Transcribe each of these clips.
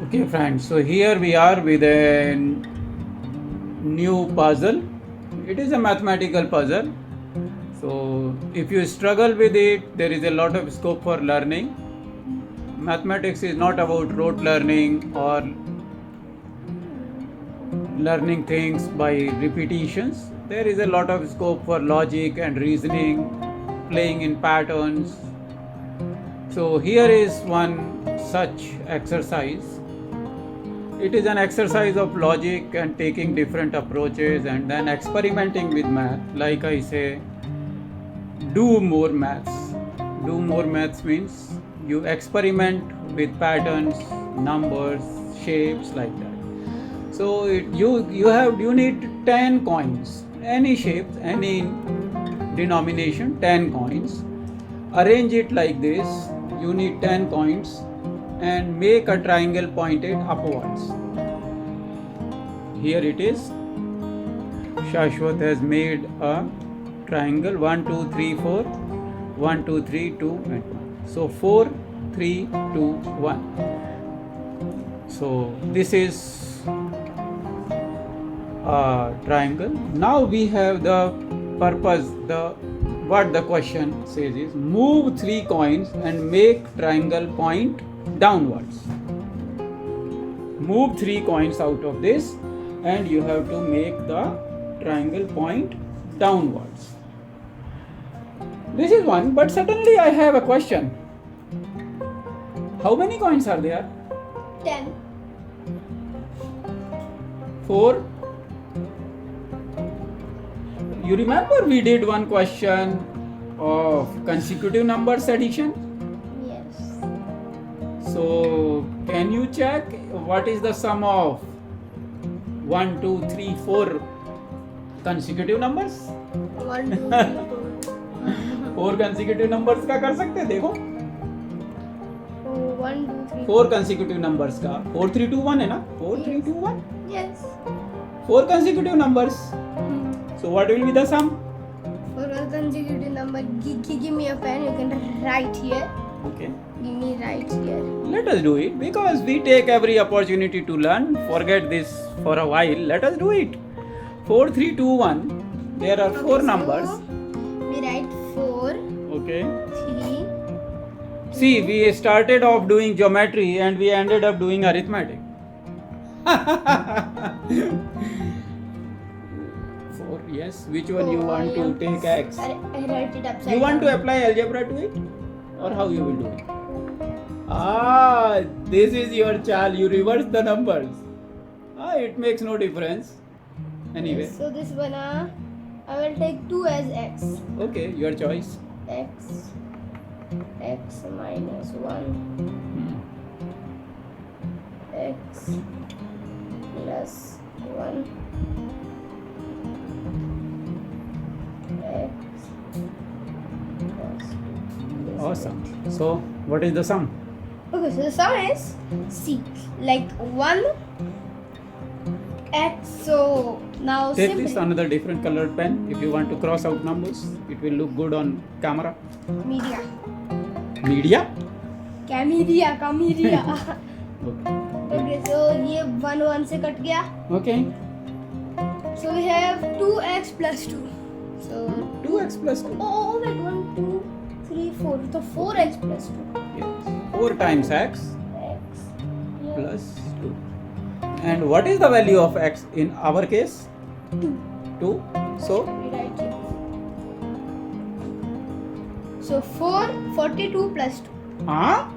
Okay friends, so here we are with a new puzzle. It is a mathematical puzzle. So if you struggle with it, there is a lot of scope for learning. Mathematics is not about rote learning or learning things by repetitions. There is a lot of scope for logic and reasoning, playing in patterns. So here is one such exercise. It is an exercise of logic and taking different approaches and then experimenting with math. Like I say, do more maths. Do more maths means you experiment with patterns, numbers, shapes like that. So you need 10 coins, any shape, any denomination, 10 coins. Arrange it like this. You need 10 coins and make a triangle pointed upwards. Here it is. Shashwat has made a triangle 1, 2, 3, 4. 1, 2, 3, 2 and 1. So 4, 3, 2, 1. So this is a triangle. Now we have the purpose, what the question says is move 3 coins and make triangle point downwards. Move 3 coins out of this and you have to make the triangle point downwards. This is one, but suddenly I have a question. How many coins are there? 10. 4. You remember we did one question of consecutive numbers addition? Yes. So can you check what is the sum of 1, 2, 3, 4 consecutive numbers? 1, 2, 3, 4. 4 consecutive numbers का कर सकते हैं देखो. 1, 2, 3. 4 consecutive numbers का 4, 3, 2, 1 है ना? 4, 3, 2, 1. Yes. 4 consecutive numbers. So what will be the sum? For a consecutive number, give me a pen. You can write here. Okay. Give me right here. Let us do it because we take every opportunity to learn. Forget this for a while. Let us do it. 4, 3, 2, 1. There are 4 numbers. So we write 4, Okay. 3. See, we started off doing geometry and we ended up doing arithmetic. 4, yes. Which one you want to take X? I write it upside You want to down. apply algebra to it? Or how you will do it? Ah, this is your chal. You reverse the numbers. It makes no difference. Anyway. So this one, I will take 2 as x. Okay, your choice. X minus 1. X plus 1. X plus 2. Awesome. So, what is the sum? Okay, so the sum is C. Like 1 x. So now Take simply this another different colored pen. If you want to cross out numbers, it will look good on camera. media. Media? Camedia. Okay. Okay, so ये 1 1 से cut गया. Okay. So we have 2x plus 2. So 2x plus 2. oh wait, 1 2 3 4. So 4x plus 2. Yes. 4 times x X plus 2. And what is the value of x in our case? 2. 2. So, We write it. So 42 plus 2. huh?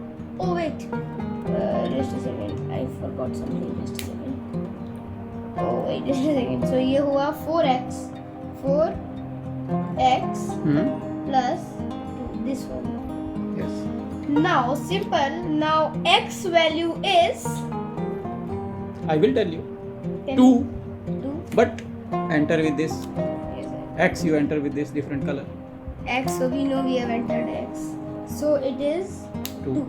Oh wait, just a second. I forgot something. Just a second. Oh wait, just a second. So ये हुआ 4x plus 2. This one. Yes. Now simple. Now x value is I will tell you. 10. 2. 2. But enter with this. Yes, sir. X you enter with this different color. X. So we know we have entered x. So it is 2.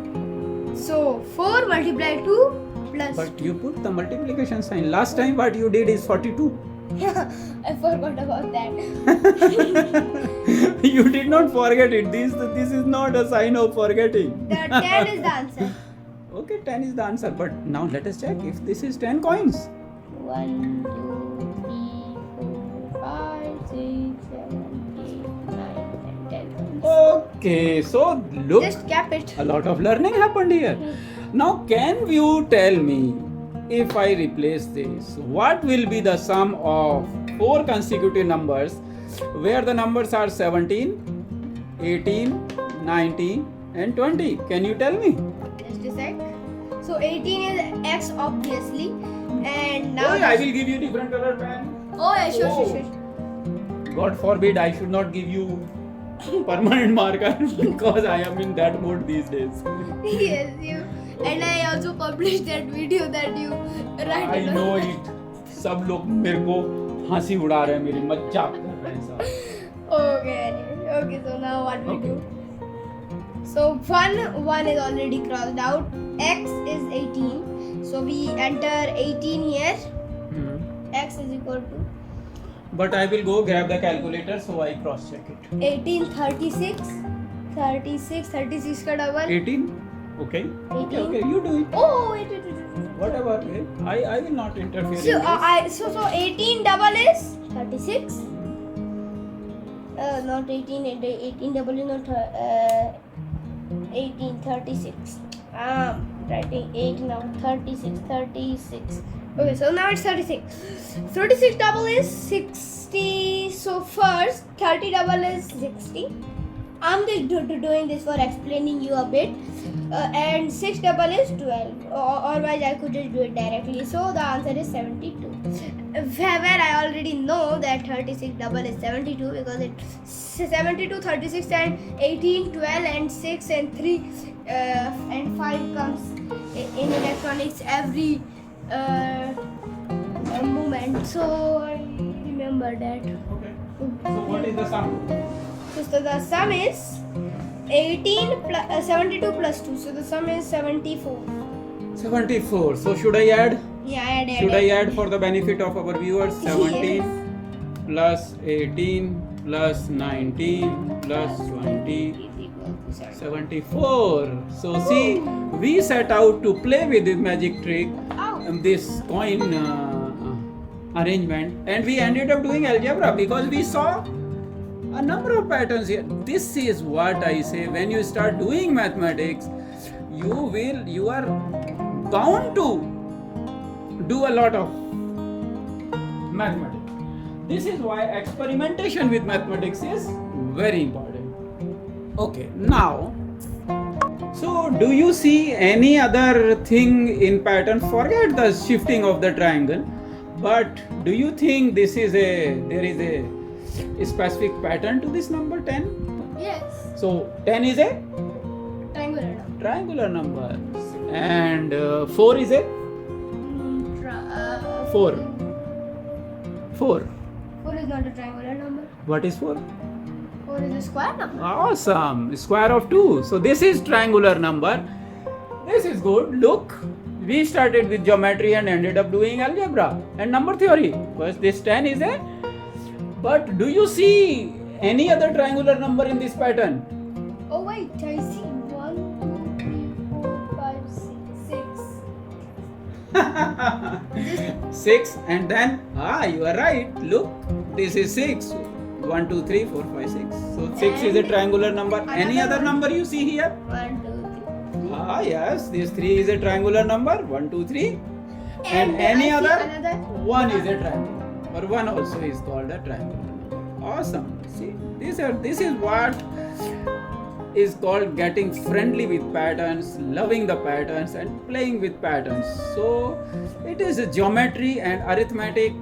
2. So 4 multiplied 2 plus But you put the multiplication sign. Last time what you did is 42. I forgot about that. You did not forget it. This is not a sign of forgetting. The 10 is the answer. Okay, 10 is the answer. But now let us check if this is 10 coins. 1, 2, 3, 4, 5, 6, 7, 8, 9, 10, 10. Okay, so look, Just cap it. a lot of learning happened here. Now, can you tell me if I replace this, what will be the sum of 4 consecutive numbers where the numbers are 17, 18, 19, and 20? Can you tell me? Just a sec. So 18 is X obviously, and now. Oh, I will give you different color pen. Oh yeah, sure, Oh. sure. God forbid I should not give you permanent marker because I am in that mode these days. Yes, you. And I also published that video that you write. I know it. सब लोग मेरे को हंसी उड़ा रहे हैं, मेरी मजाक कर रहे हैं सब. Okay, anyway. Okay, so now what we do? So one is already crossed out. X is 18. So we enter 18 here. X is equal to But I will go grab the calculator so I cross check it. 18, 36. 36 का double. 18. Okay. 18. Okay, you do it. Oh, wait. Whatever. I will not interfere. So, in this. so 18 double is 36. Not 18. 18 double is not 18. 36. Writing 8 now. 36. Okay, so now it's 36. 36 double is 60. So first 30 double is 60. I'm just doing this for explaining you a bit. And 6 double is 12. Otherwise I could just do it directly. So the answer is 72. Where I already know that 36 double is 72 because it's 72, 36 and 18, 12 and 6 and 3 and 5 comes in electronics every moment. So I remember that. Okay. So what is the sum? So the sum is 18 plus 72 plus 2. So the sum is 74. 74. So should I add? Yeah, add. Should I add for the benefit of our viewers? 17 plus 18 plus 19 plus 20. 74. So see, we set out to play with this magic trick, this coin arrangement, and we ended up doing algebra because we saw a number of patterns here. This is what I say, when you start doing mathematics, you are bound to do a lot of mathematics. This is why experimentation with mathematics is very important. Okay, now, so do you see any other thing in pattern? Forget the shifting of the triangle, but do you think there is a specific pattern to this number 10? Yes. So 10 is a Triangular number. and 4 is a 4. 4. 4 is not a triangular number. What is 4? 4 is a square number. Awesome. Square of 2. So this is triangular number. This is good. Look, we started with geometry and ended up doing algebra and number theory. Because this 10 is a. But do you see any other triangular number in this pattern? Oh wait, I see 1, 2, 3, 4, 5, 6. 6 and then you are right. Look, this is 6. 1, 2, 3, 4, 5, 6. So 6 is a triangular number. Any other number you see here? 1, 2, 3. Yes, this 3 is a triangular number. 1, 2, 3. And any I see other? another 1 is a triangle. Or 1 also is called a triangular number. Awesome. See, this is what is called getting friendly with patterns, loving the patterns and playing with patterns. So it is a geometry and arithmetic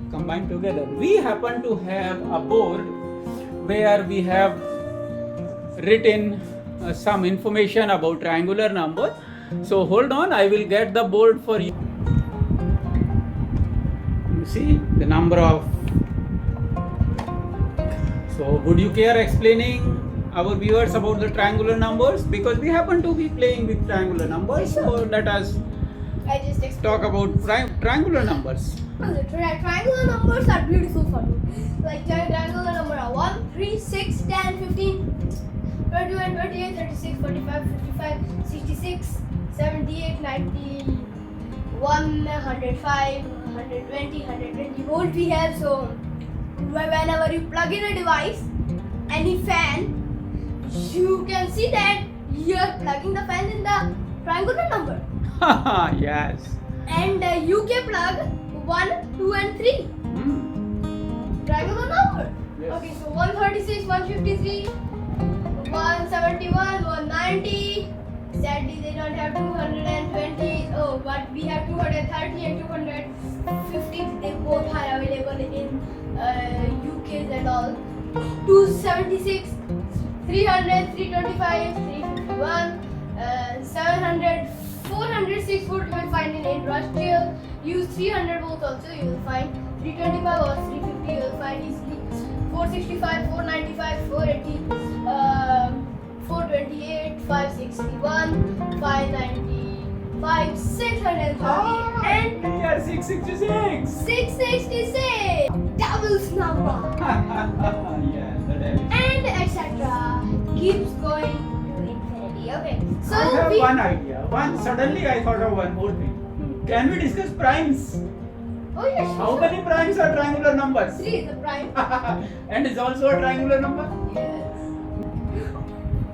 combined together. We happen to have a board where we have written some information about triangular numbers. So hold on, I will get the board for you. You see the number of. So would you care explaining our viewers about the triangular numbers? Because we happen to be playing with triangular numbers. So let us I just explained. talk about triangular numbers. The triangular numbers are beautiful for me. Like triangular number are 1, 3, 6, 10, 15, 21, 28, 36, 45, 55, 66, 78, 90, 105, 120, 120 volt we have. So whenever you plug in a device, any fan, you can see that you are plugging the fan in the triangular number. Yes. And UK plug 1, 2 and 3. Triangular number. Yes. Okay, so 136, 153, 171, 190. Sadly, they don't have 220. Oh, but we have 230 and 250. They both are available in UKs and all. 276, 300, 325, 351, 700, 400, 640 you will find in industrial. Use 300 volts also you will find. 325 or 350 you will find easily. 465, 495, 480, 428, 561, 595, 630 and we are 666. 666. Doubles number. Yeah, the devil. And etc. Keeps going to infinity. Okay. So I have we one idea. Suddenly I thought of one more thing. Can we discuss primes? Oh yes. How many primes are triangular numbers? 3 the prime. And is also a triangular number? Yes.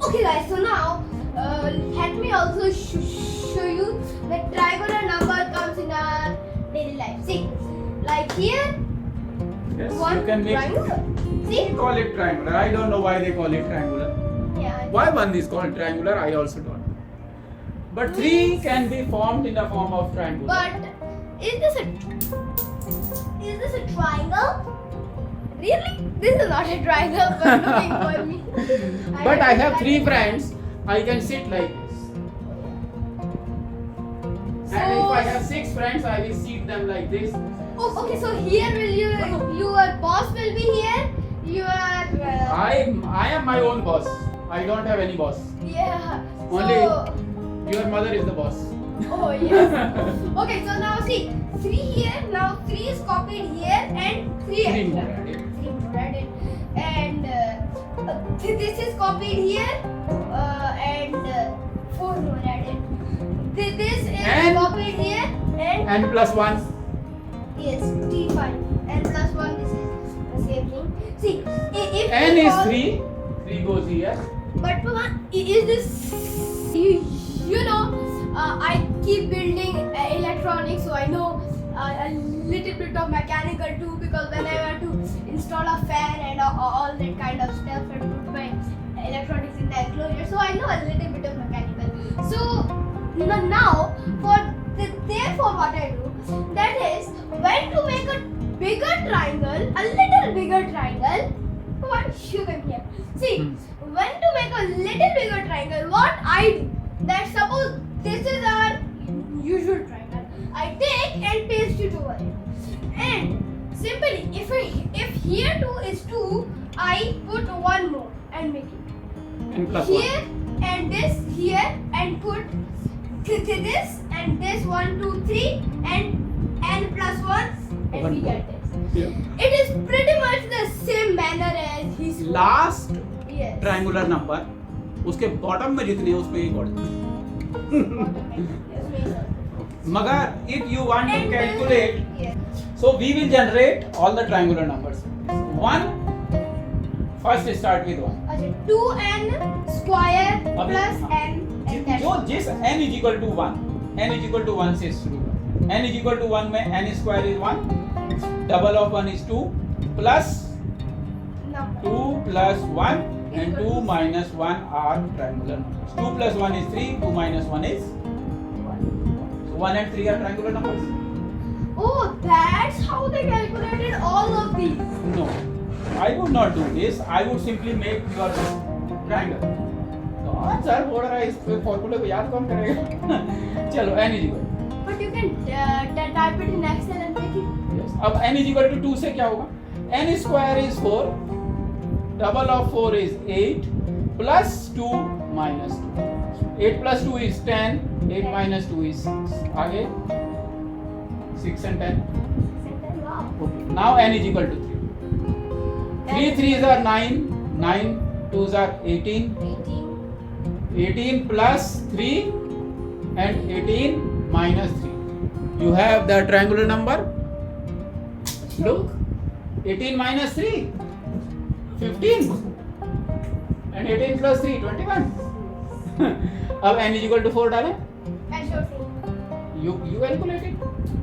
Okay guys, so now let me also show you that triangular number comes in our daily life. See, like here, Yes, one you can make triangular. We See? call it triangular. I don't know why they call it triangular. Yeah. Why one is called triangular, I also don't know. But three can be formed in the form of triangular. But is this a triangle? Really? This is not a triangle, but looking for me. But I have like three it. friends. I can sit like this. So, And if I have 6 friends, I will seat them like this. oh, okay, so here will your boss will be here. Your I am my own boss. I don't have any boss. yeah. Only- So, Your mother is the boss. oh yes. Okay, so now see 3 here. Now 3 is copied here and 3 Three extra. more added. 3 more added. And this is copied here and 4 more added. This is And- copied here and And plus 1. yes, T5 and plus 1. This is the same thing. See, if N we is call- 3. 3 goes here. But Papa, is this you know? I keep building electronics, so I know a little bit of mechanical too. Because when I want to install a fan and all that kind of stuff and put my electronics in the enclosure, so I know a little bit of mechanical. So now therefore what I do, that is when to make a bigger triangle, a little bigger triangle. What you can here? See, when to make a little bigger triangle, what I do, that suppose this is our usual triangle, I take and paste it over it. And simply, if here 2 is 2, I put 1 more and make it. And plus Here and this here and put this and this 1, 2, 3 and n plus 1 and we get this. 1. Yeah. It is pretty much the same manner as his Last yes. triangular number, उसके bottom में जितने हैं उसमें एक और. मगर if you want to calculate, Yes. so we will generate all the triangular numbers. 1. First start with 1. अच्छा 2n square अभी- plus n and that. जो जिस n is equal to 1, n is equal to 1 से शुरू हुआ. n is equal to 1 में n square is 1, double of 1 is 2, plus Number. 2 plus 1 and 2 minus 1 are triangular numbers. 2 plus 1 is 3, 2 minus 1 is 1. So 1 and 3 are triangular numbers? Oh, that's how they calculated all of these. No. I would not do this. I would simply make your triangle. कौन sir बोल रहा है इस फॉर्मूले को याद कौन करेगा? चलो n is equal. But you can type it in Excel and make it. Yes. अब n is equal to 2 से क्या होगा? n square is 4, double of 4 is 8, plus 2 minus 2. 8 plus 2 is 10, 8 minus 2 is 6. आगे 6 and 10. Wow. Okay. Now n is equal to 3. 3 3s are 9, 9 2s are 18, 18. 18 plus 3 and 18 minus 3. You have the triangular number. Look, 18 minus 3, 15, and 18 plus 3, 21. अब n is equal to 4 डालें. You calculate it.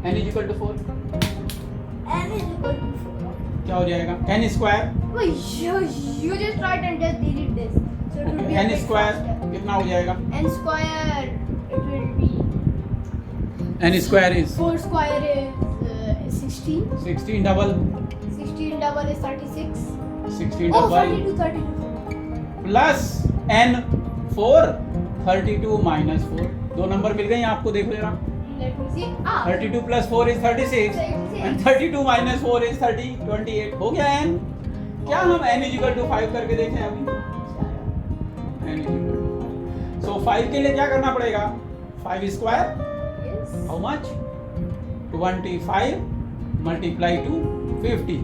n is equal to 4. N is equal to 4. क्या हो जाएगा? n square. Wait, you just tried and just delete this. So it will be a n bit square faster. कितना हो जाएगा? N square, it will be n square is 4 square is 16. 16 double. 16 double is 36. 16 Oh, double 32. plus n 4 32 minus 4. दो number मिल गए हैं आपको, देखो जरा. Let me see. 32 plus 4 is 36 and 32 minus 4 is 28. हो गया n. क्या हम n is equal to 5 करके देखें अभी? n is equal to. So 5 के लिए क्या करना पड़ेगा? 5 square. Yes. How much? 25 multiply to 50.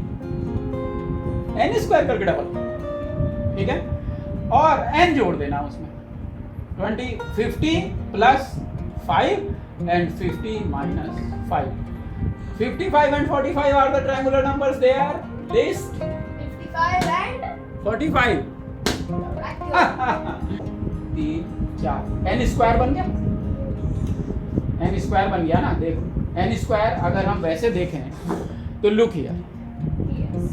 n square करके डबल. ठीक है? और n जोड़ देना उसमें. 50 plus 5 and 50 minus 5. 55 and 45 are the triangular numbers. They are list 55 and 45. accurate. 3 4 n square बन गया. n स्क्वायर बन गया ना. देखो n स्क्वायर अगर हम वैसे देखें तो look here. Yes.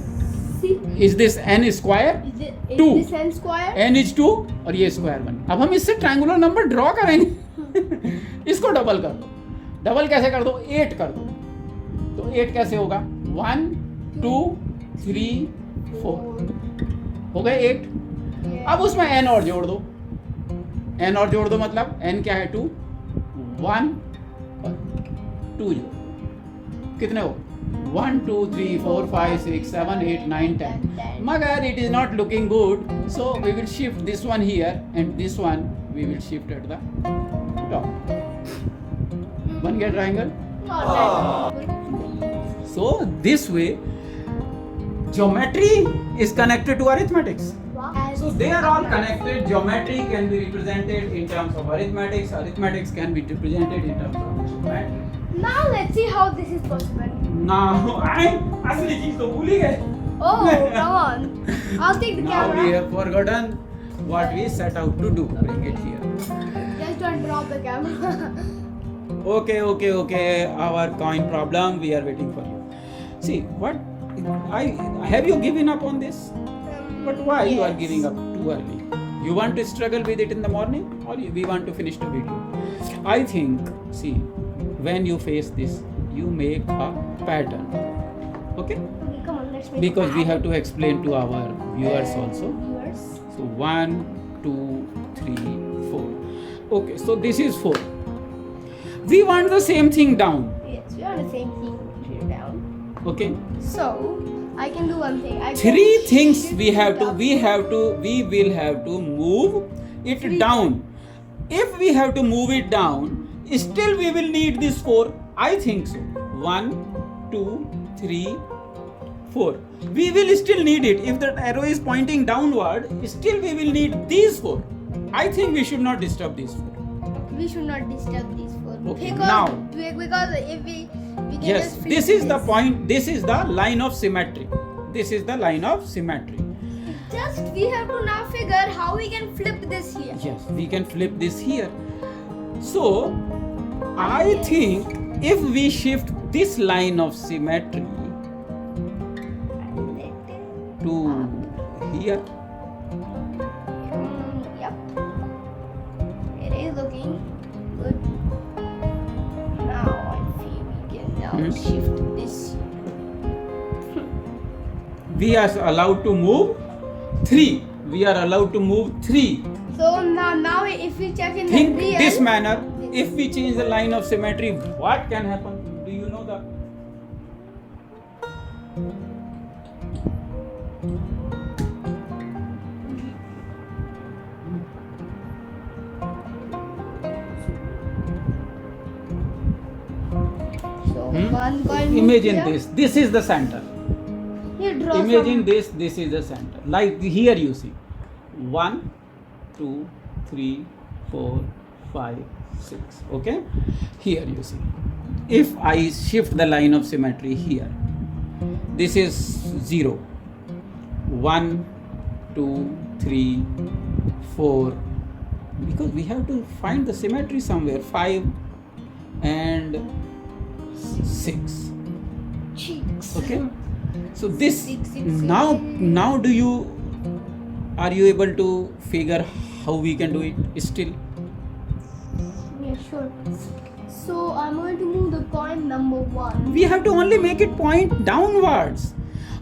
See? Is this n square. Is Two. this n square? n is 2 और ये स्क्वायर बन. अब हम इससे ट्रायंगुलर नंबर ड्रॉ करेंगे. इसको डबल कर दो. डबल कैसे कर दो? 8 कर दो. तो 8 कैसे होगा? 1 2 3 4 हो गए 8. Yeah. अब उसमें n और जोड़ दो. n और जोड़ दो मतलब n क्या है? 2 1 और 2 जोड़. कितने हो? 1 2 3 4 5 6 7 8 9 10. मगर it is not looking good, so we will shift this one here and this one we will shift at the top. बन गया triangle. Not that. So this way geometry is connected to arithmetics. Wow. So they are all connected. Geometry can be represented in terms of arithmetics. Arithmetics can be represented in terms of geometry. Now let's see how this is possible. Now I असली चीज तो भूल ही गए. Oh, come on. I'll take the Now we camera. have forgotten what we set out to do. Bring it here. Just don't drop the camera. Okay. Our coin problem. We are waiting for you. See what? Have you given up on this? But why you are Yes. giving up too early? You want to struggle with it in the morning, or we want to finish the video? I think, see, when you face this, you make a pattern. Okay? Okay, come on, let's make Because we a have to explain to our viewers also. viewers. So 1, 2, 3, 4. Okay, so this is 4. We want the same thing down. Yes, we are the same thing here down. Okay. So I can do one thing. I can Three things shift we it have to. up. We will have to move it Three down. If we have to move it down, still we will need this 4. I think so. 1, 2, 3, 4. We will still need it. If the arrow is pointing downward, still we will need these 4. I think we should not disturb these 4. We should not disturb these 4. Okay, Because, now. because if we can Yes, just this flip is the point. This is the line of symmetry. This is the line of symmetry. Just we have to now figure how we can flip this here. Yes, we can flip this here. So, I think if we shift this line of symmetry to here, Yep. It is looking good. Now I feel we can now shift this. we are allowed to move 3. We are allowed to move 3. So now if we check in Think the real, this manner. If we change the line of symmetry, what can happen? Do you know that? so one coin. Imagine here. this. This is the center. Here draw Imagine some. this. This is the center. Like here you see. 1, 2, 3, 4, 5, 6. Okay, here you see, if I shift the line of symmetry here, this is 0, 1, 2, 3, 4, because we have to find the symmetry somewhere, 5 and 6. Cheeks. Okay, so this Six, now are you able to figure how we can do it still? Yeah, sure. So I'm going to move the point number 1. We have to only make it point downwards.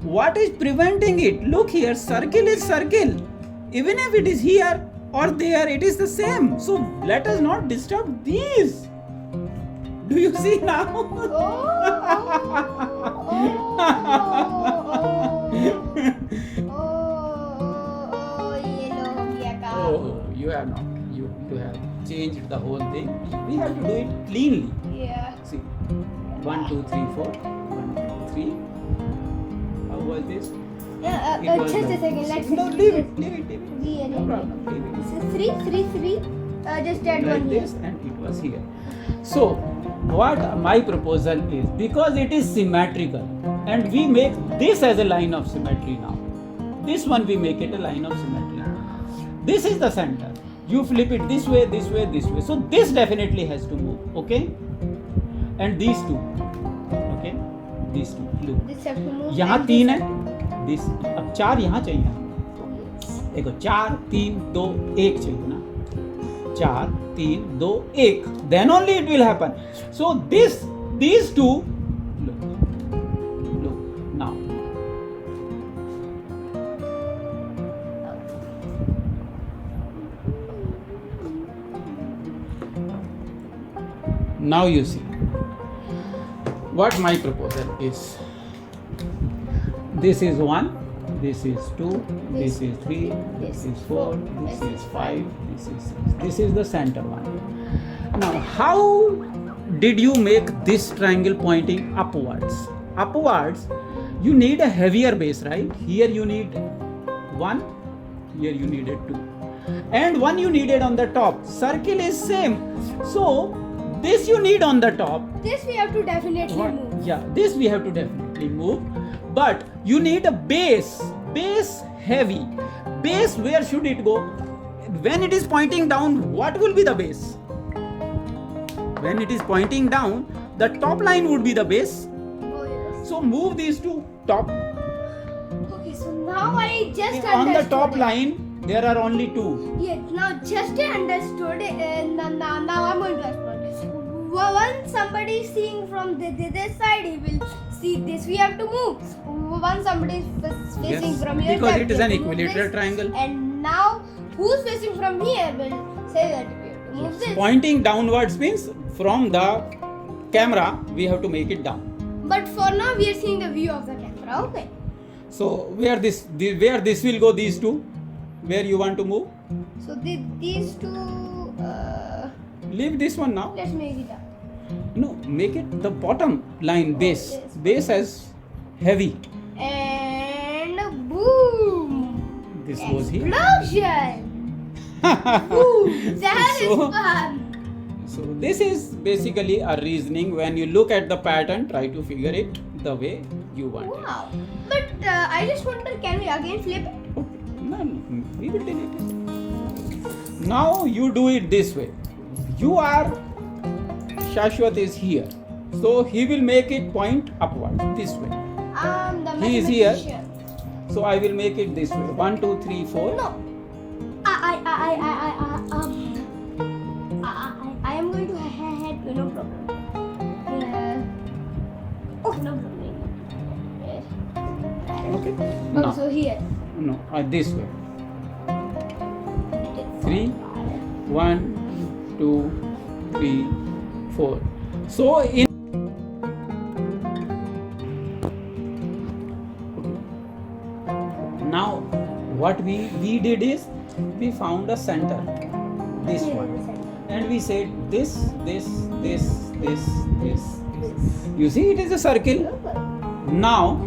What is preventing it? Look here, circle is circle. Even if it is here or there, it is the same. So let us not disturb these. Do you see now? Yellow हो गया काम. Oh, you have not. You have changed the whole thing. We have to do it cleanly. Yeah. See, 1, 2, 3, 4. 1, 2, 3. How was this? Yeah, It was just a like- second. Let's No, leave it. No problem. Leave it. This is 3, 3. Just add Like one here. this, and it was here. So, what my proposal is, because it is symmetrical, and we make this as a line of symmetry now. This one we make it a line of symmetry. This is the center. You flip it this way, this way, this way. So this definitely has to move. Okay, and these two. Okay, these two. Look. This have to move. यहाँ and 3 this है. have This अब 4 यहाँ चाहिए. to- देखो 4, 3, 2, 1 चाहिए ना. 4, 3, 2, 1. Then only it will happen. So these two. Look now. Now you see what my proposal is. This is 1, this is 2, this is 3, this is 4, this is 5, this is 6. This is the center one. Now, how did you make this triangle pointing upwards? Upwards, you need a heavier base, right? Here you need 1, here you needed 2. And 1 you needed on the top. Circle is same. So, this you need on the top. This we have to definitely move. Yeah, this we have to definitely move. But you need a base. Base heavy. Base, where should it go? When it is pointing down, what will be the base? When it is pointing down, the top line would be the base. Oh yes. So move these two top. Okay, so now I just On the understood top it. line, there are only 2. Yeah, now just I understood it. Now I'm going to explain. Once somebody is seeing from this side, he will see this. We have to move. Once somebody is facing Yes, from here, because side, it is we an have to move equilateral this. triangle. And now, who's facing from here will say that we have to move this. Pointing downwards means from the camera, we have to make it down. But for now, we are seeing the view of the camera. Okay. So where this will go, these two, where you want to move? So these two. Leave this one now. Let's make it up. No, make it the bottom line base. yes. Base as heavy. And boom! This goes here. Explosion! Boom! That is So- fun! So this is basically a reasoning. When you look at the pattern, try to figure it the way you want it. Wow! But I just wonder, can we again flip it? Okay. No, we will delete it. Now you do it this way. You are Shashwat is here, so he will make it point upward this way. The He is here. mathematician. So I will make it this way. 1, 2, 3, 4. No. I am going to head. No problem. Oh, no problem. Okay. Oh, Now, so here. no, this way. 3, 1, 2, 3, 4. So in now what we did is we found a center, this Here one, is the center. and we said this. You see, it is a circle. Now,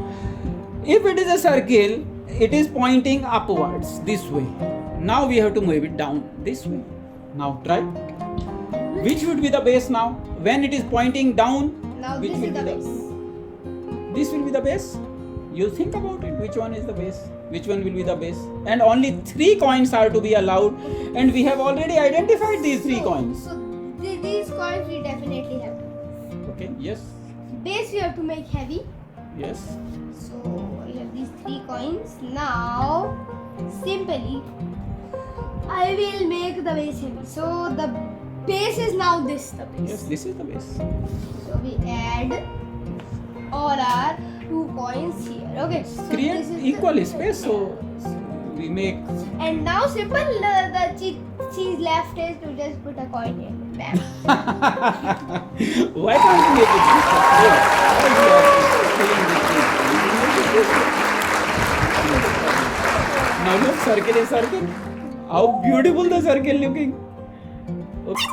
if it is a circle, it is pointing upwards this way. Now we have to move it down this way. Now try. Which would be the base now? When it is pointing down, Now which this will is the be base. This will be the base. You think about it. Which one is the base? Which one will be the base? And only 3 coins are to be allowed. And we have already identified these 3 coins. So these coins we definitely have. Okay. Yes. Base we have to make heavy. Yes. So we have these 3 coins. Now simply I will make the base heavy. So the base is now this the base. Yes. This is the base. So we add all our 2 coins here. Okay. So Create this is equal the, space. So we make. And now simple the cheese left is to just put a coin here. Bam. Why can't we make it this way? Why we are filling this thing? We can make it this way. Now look, circle is circle. How beautiful the circle looking. Okay.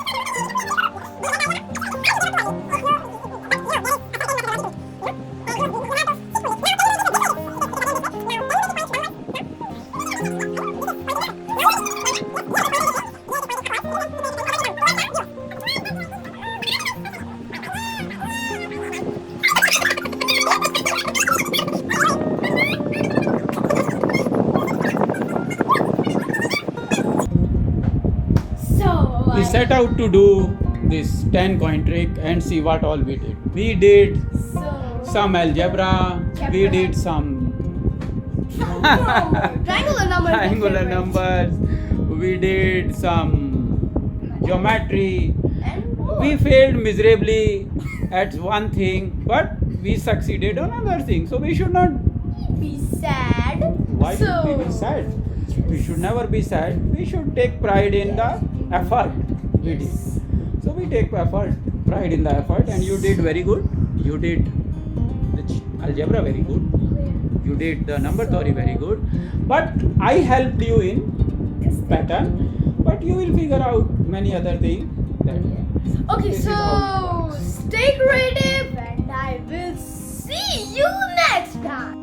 So We set out to do this 10 coin trick and see what all we did. We did some algebra, we did some triangular numbers. triangular numbers, we did some geometry. We failed miserably at one thing, but we succeeded on another thing. So we should not. Be sad. Why should we be sad? We should never be sad. We should take pride in the effort we did. So we take pride in the effort, and you did very good. You did the algebra very good. You did the number theory very good. But I helped you in pattern. But you will figure out many other things. Okay, This is how so stay creative and I will see you next time.